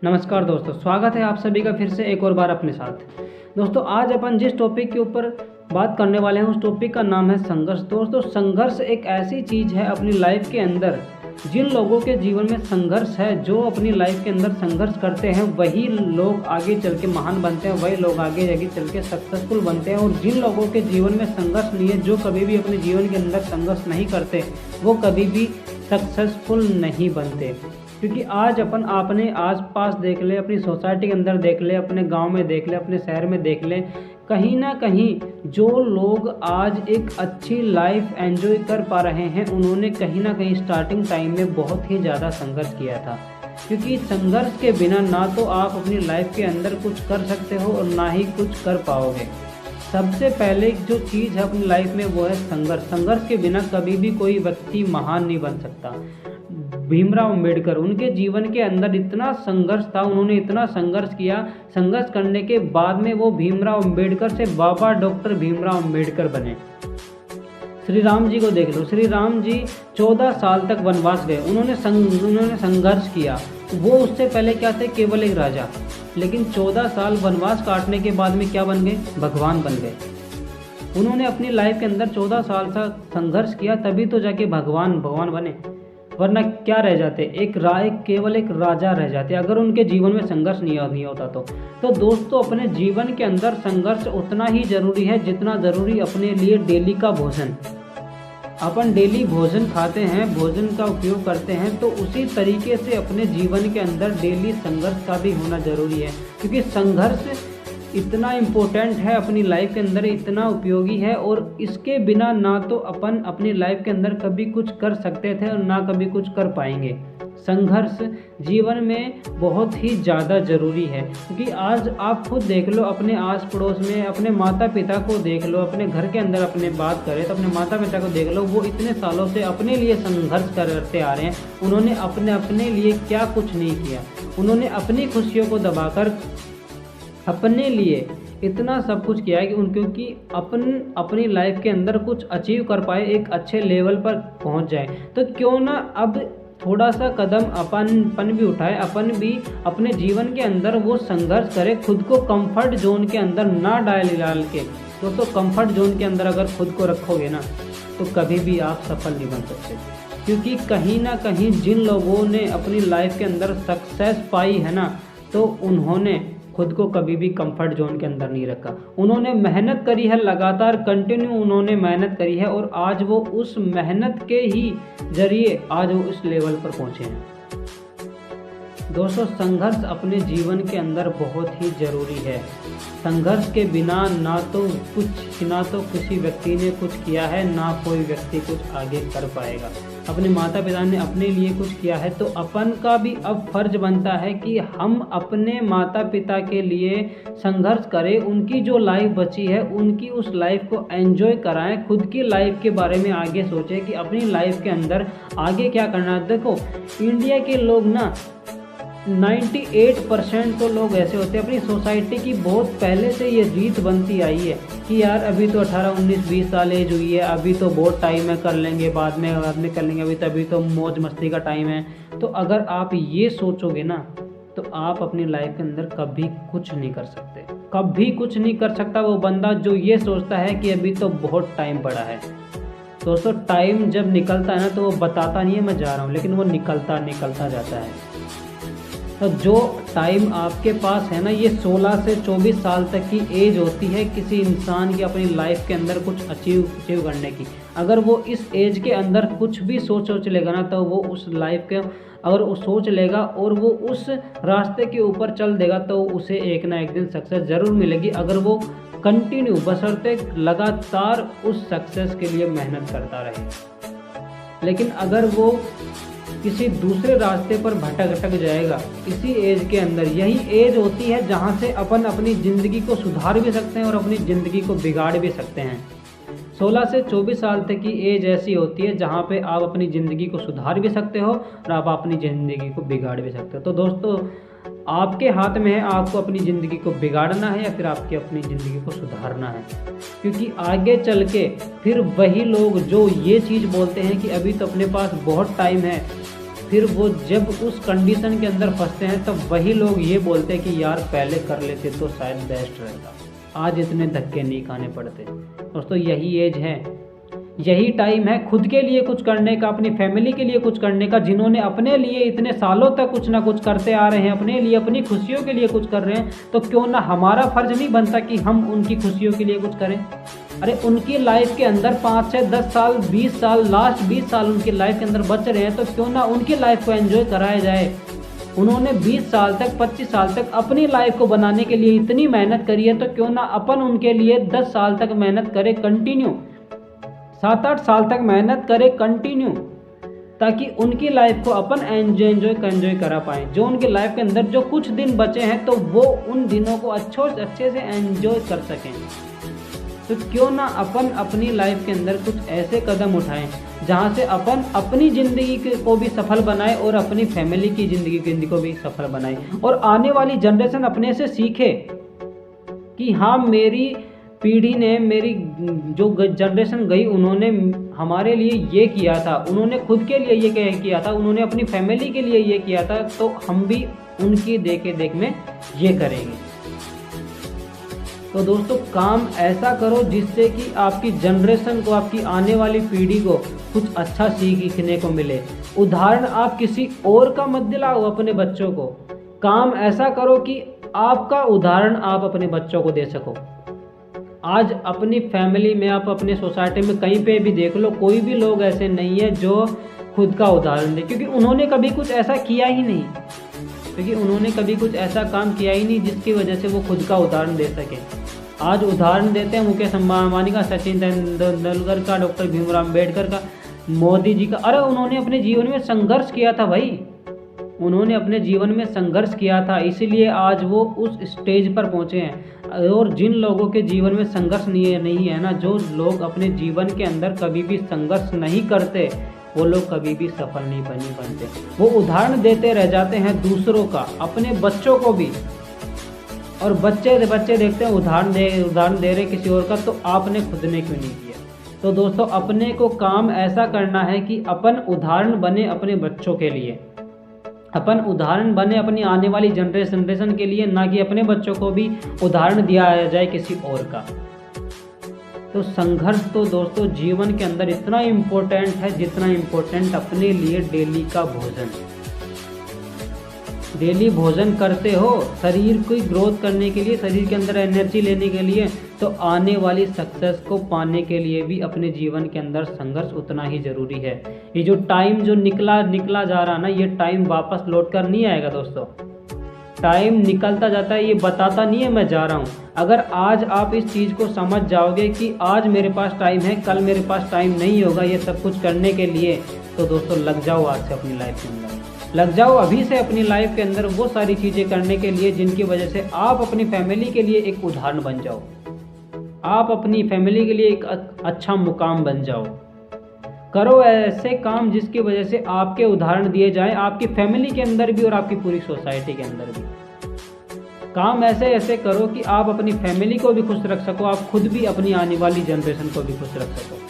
नमस्कार दोस्तों, स्वागत है आप सभी का फिर से एक और बार अपने साथ। दोस्तों, आज अपन जिस टॉपिक के ऊपर बात करने वाले हैं उस टॉपिक का नाम है संघर्ष। दोस्तों, संघर्ष एक ऐसी चीज़ है अपनी लाइफ के अंदर, जिन लोगों के जीवन में संघर्ष है, जो अपनी लाइफ के अंदर संघर्ष करते हैं, वही लोग आगे चल के महान बनते हैं, वही लोग आगे चल के सक्सेसफुल बनते हैं। और जिन लोगों के जीवन में संघर्ष नहीं है, जो कभी भी अपने जीवन के अंदर संघर्ष नहीं करते, वो कभी भी सक्सेसफुल नहीं बनते। क्योंकि आज अपन अपने आसपास देख ले, अपनी सोसाइटी के अंदर देख ले, अपने गांव में देख ले, अपने शहर में देख ले, कहीं ना कहीं जो लोग आज एक अच्छी लाइफ एंजॉय कर पा रहे हैं, उन्होंने कहीं ना कहीं स्टार्टिंग टाइम में बहुत ही ज़्यादा संघर्ष किया था। क्योंकि संघर्ष के बिना ना तो आप अपनी लाइफ के अंदर कुछ कर सकते हो और ना ही कुछ कर पाओगे। सबसे पहले जो चीज़ है अपनी लाइफ में वो है संघर्ष। संघर्ष के बिना कभी भी कोई व्यक्ति महान नहीं बन सकता। भीमराव अंबेडकर, उनके जीवन के अंदर इतना संघर्ष था, उन्होंने इतना संघर्ष किया। संघर्ष करने के बाद में वो भीमराव अंबेडकर से बाबा डॉक्टर भीमराव अंबेडकर बने। श्री राम जी को देख लो, श्री राम जी 14 साल तक वनवास गए, उन्होंने संघर्ष किया। वो उससे पहले क्या थे? केवल एक राजा। लेकिन 14 साल वनवास काटने के बाद में क्या बन गए? भगवान बन गए। उन्होंने अपनी लाइफ के अंदर 14 साल तक संघर्ष किया, तभी तो जाके भगवान बने, वरना क्या रह जाते? केवल एक राजा रह जाते अगर उनके जीवन में संघर्ष नहीं होता तो दोस्तों, अपने जीवन के अंदर संघर्ष उतना ही जरूरी है जितना ज़रूरी अपने लिए डेली का भोजन। अपन डेली भोजन खाते हैं, भोजन का उपयोग करते हैं, तो उसी तरीके से अपने जीवन के अंदर डेली संघर्ष का भी होना ज़रूरी है। क्योंकि संघर्ष इतना इम्पोर्टेंट है अपनी लाइफ के अंदर, इतना उपयोगी है, और इसके बिना ना तो अपन अपनी लाइफ के अंदर कभी कुछ कर सकते थे और ना कभी कुछ कर पाएंगे। संघर्ष जीवन में बहुत ही ज़्यादा ज़रूरी है। क्योंकि आज आप खुद देख लो, अपने आस पड़ोस में अपने माता पिता को देख लो, अपने घर के अंदर अपने बात करें तो अपने माता पिता को देख लो, वो इतने सालों से अपने लिए संघर्ष करते आ रहे हैं। उन्होंने अपने लिए क्या कुछ नहीं किया। उन्होंने अपनी खुशियों को दबाकर अपने लिए इतना सब कुछ किया है कि क्योंकि अपनी लाइफ के अंदर कुछ अचीव कर पाए, एक अच्छे लेवल पर पहुंच जाए। तो क्यों ना अब थोड़ा सा कदम अपन भी उठाए, अपन भी अपने जीवन के अंदर वो संघर्ष करें, खुद को कंफर्ट जोन के अंदर ना डाल के। दोस्तों, कंफर्ट जोन के अंदर अगर खुद को रखोगे ना, तो कभी भी आप सफल नहीं बन सकते। क्योंकि कहीं ना कहीं जिन लोगों ने अपनी लाइफ के अंदर सक्सेस पाई है ना, तो उन्होंने खुद को कभी भी कंफर्ट जोन के अंदर नहीं रखा। उन्होंने मेहनत करी है, लगातार कंटिन्यू उन्होंने मेहनत करी है, और आज वो उस मेहनत के ही जरिए आज वो इस लेवल पर पहुंचे हैं। दोस्तों, संघर्ष अपने जीवन के अंदर बहुत ही ज़रूरी है। संघर्ष के बिना ना तो किसी व्यक्ति ने कुछ किया है, ना कोई व्यक्ति कुछ आगे कर पाएगा। अपने माता पिता ने अपने लिए कुछ किया है, तो अपन का भी अब फर्ज बनता है कि हम अपने माता पिता के लिए संघर्ष करें, उनकी जो लाइफ बची है उनकी उस लाइफ को एंजॉय कराएं, खुद की लाइफ के बारे में आगे सोचें कि अपनी लाइफ के अंदर आगे क्या करना है। देखो, इंडिया के लोग ना 98% तो लोग ऐसे होते हैं, अपनी सोसाइटी की बहुत पहले से ये रीत बनती आई है कि यार अभी तो 18, 19, 20 साल एज हुई है, अभी तो बहुत टाइम है, कर लेंगे बाद में कर लेंगे, अभी तो मौज मस्ती का टाइम है। तो अगर आप ये सोचोगे ना, तो आप अपनी लाइफ के अंदर कभी कुछ नहीं कर सकते। कभी कुछ नहीं कर सकता वो बंदा जो ये सोचता है कि अभी तो बहुत टाइम पड़ा है। दोस्तों, टाइम जब निकलता है ना, तो वो बताता नहीं है मैं जा रहा हूँ, लेकिन वो निकलता जाता है। तो जो टाइम आपके पास है ना, ये 16 से 24 साल तक की एज होती है किसी इंसान की अपनी लाइफ के अंदर कुछ अचीव करने की। अगर वो इस एज के अंदर कुछ भी सोच लेगा ना, तो वो उस लाइफ के अगर वो सोच लेगा और वो उस रास्ते के ऊपर चल देगा, तो उसे एक ना एक दिन सक्सेस ज़रूर मिलेगी, अगर वो कंटिन्यू बशर्ते लगातार उस सक्सेस के लिए मेहनत करता रहे। लेकिन अगर वो किसी दूसरे रास्ते पर भटक जाएगा इसी एज के अंदर, यही एज होती है जहाँ से अपन अपनी ज़िंदगी को सुधार भी सकते हैं और अपनी ज़िंदगी को बिगाड़ भी सकते हैं। 16 से 24 साल तक की एज ऐसी होती है जहाँ पे आप अपनी ज़िंदगी को सुधार भी सकते हो और आप अपनी ज़िंदगी को बिगाड़ भी सकते हो। तो दोस्तों, आपके हाथ में है, आपको अपनी ज़िंदगी को बिगाड़ना है या फिर आपकी अपनी ज़िंदगी को सुधारना है। क्योंकि आगे चल के फिर वही लोग जो ये चीज़ बोलते हैं कि अभी तो अपने पास बहुत टाइम है, फिर वो जब उस कंडीशन के अंदर फंसते हैं तब वही लोग ये बोलते हैं कि यार पहले कर लेते तो शायद बेस्ट रहता, आज इतने धक्के नहीं खाने पड़ते। दोस्तों यही एज है, यही टाइम है खुद के लिए कुछ करने का, अपनी फैमिली के लिए कुछ करने का। जिन्होंने अपने लिए इतने सालों तक कुछ ना कुछ करते आ रहे हैं, अपने लिए अपनी खुशियों के लिए कुछ कर रहे हैं, तो क्यों ना हमारा फर्ज नहीं बनता कि हम उनकी खुशियों के लिए कुछ करें। अरे उनकी लाइफ के अंदर 5 से 10 साल 20 साल लास्ट 20 साल उनकी लाइफ के अंदर बच रहे हैं, तो क्यों ना उनकी लाइफ को एंजॉय कराया जाए। उन्होंने 20 साल तक 25 साल तक अपनी लाइफ को बनाने के लिए इतनी मेहनत करी है, तो क्यों ना अपन उनके लिए 10 साल तक मेहनत करें कंटिन्यू, 7-8 साल तक मेहनत करें कंटिन्यू, ताकि उनकी लाइफ को अपन एंजॉय करा पाएँ। जो उनकी लाइफ के अंदर जो कुछ दिन बचे हैं तो वो उन दिनों को अच्छे से एंजॉय कर सकें। तो क्यों ना अपन अपनी लाइफ के अंदर कुछ ऐसे कदम उठाएं जहां से अपन अपनी ज़िंदगी को भी सफल बनाएं और अपनी फैमिली की ज़िंदगी को भी सफल बनाएं, और आने वाली जनरेशन अपने से सीखे कि हाँ मेरी पीढ़ी ने, मेरी जो जनरेशन गई उन्होंने हमारे लिए ये किया था, उन्होंने खुद के लिए ये किया था, उन्होंने अपनी फैमिली के लिए ये किया था, तो हम भी उनकी देख में ये करेंगे। तो दोस्तों काम ऐसा करो जिससे कि आपकी जनरेशन को, आपकी आने वाली पीढ़ी को कुछ अच्छा सीखने को मिले। उदाहरण आप किसी और का मत दिलाओ अपने बच्चों को, काम ऐसा करो कि आपका उदाहरण आप अपने बच्चों को दे सको। आज अपनी फैमिली में, आप अपने सोसाइटी में कहीं पे भी देख लो, कोई भी लोग ऐसे नहीं है जो खुद का उदाहरण दे, क्योंकि उन्होंने कभी कुछ ऐसा किया ही नहीं, क्योंकि उन्होंने कभी कुछ ऐसा काम किया ही नहीं जिसकी वजह से वो खुद का उदाहरण दे सके। आज उदाहरण देते हैं मुकेश अंबानी का, सचिन तेंदुलकर का, डॉक्टर भीमराव अम्बेडकर का, मोदी जी का। अरे उन्होंने अपने जीवन में संघर्ष किया था भाई, उन्होंने अपने जीवन में संघर्ष किया था, इसीलिए आज वो उस स्टेज पर पहुंचे हैं। और जिन लोगों के जीवन में संघर्ष नहीं है ना, जो लोग अपने जीवन के अंदर कभी भी संघर्ष नहीं करते, वो लोग कभी भी सफल नहीं बनते। वो उदाहरण देते रह जाते हैं दूसरों का, अपने बच्चों को भी, और बच्चे देखते हैं उदाहरण दे रहे किसी और का, तो आपने खुद ने क्यों नहीं किया। तो दोस्तों अपने को काम ऐसा करना है कि अपन उदाहरण बने अपने बच्चों के लिए, अपन उदाहरण बने अपनी आने वाली जनरेशन के लिए, ना कि अपने बच्चों को भी उदाहरण दिया जाए किसी और का। तो संघर्ष तो दोस्तों जीवन के अंदर इतना इम्पोर्टेंट है जितना इम्पोर्टेंट अपने लिए डेली का भोजन। डेली भोजन करते हो शरीर को ग्रोथ करने के लिए, शरीर के अंदर एनर्जी लेने के लिए, तो आने वाली सक्सेस को पाने के लिए भी अपने जीवन के अंदर संघर्ष उतना ही ज़रूरी है। ये जो टाइम जो निकला जा रहा ना, ये टाइम वापस लौट कर नहीं आएगा दोस्तों। टाइम निकलता जाता है, ये बताता नहीं है मैं जा रहा हूँ। अगर आज आप इस चीज़ को समझ जाओगे कि आज मेरे पास टाइम है, कल मेरे पास टाइम नहीं होगा ये सब कुछ करने के लिए, तो दोस्तों लग जाओ आज से अपनी लाइफ के अंदर, लग जाओ अभी से अपनी लाइफ के अंदर वो सारी चीज़ें करने के लिए जिनकी वजह से आप अपनी फैमिली के लिए एक उदाहरण बन जाओ, आप अपनी फैमिली के लिए एक अच्छा मुकाम बन जाओ। करो ऐसे काम जिसकी वजह से आपके उदाहरण दिए जाएं, आपकी फैमिली के अंदर भी और आपकी पूरी सोसाइटी के अंदर भी। काम ऐसे करो कि आप अपनी फैमिली को भी खुश रख सको, आप खुद भी अपनी आने वाली जनरेशन को भी खुश रख सको।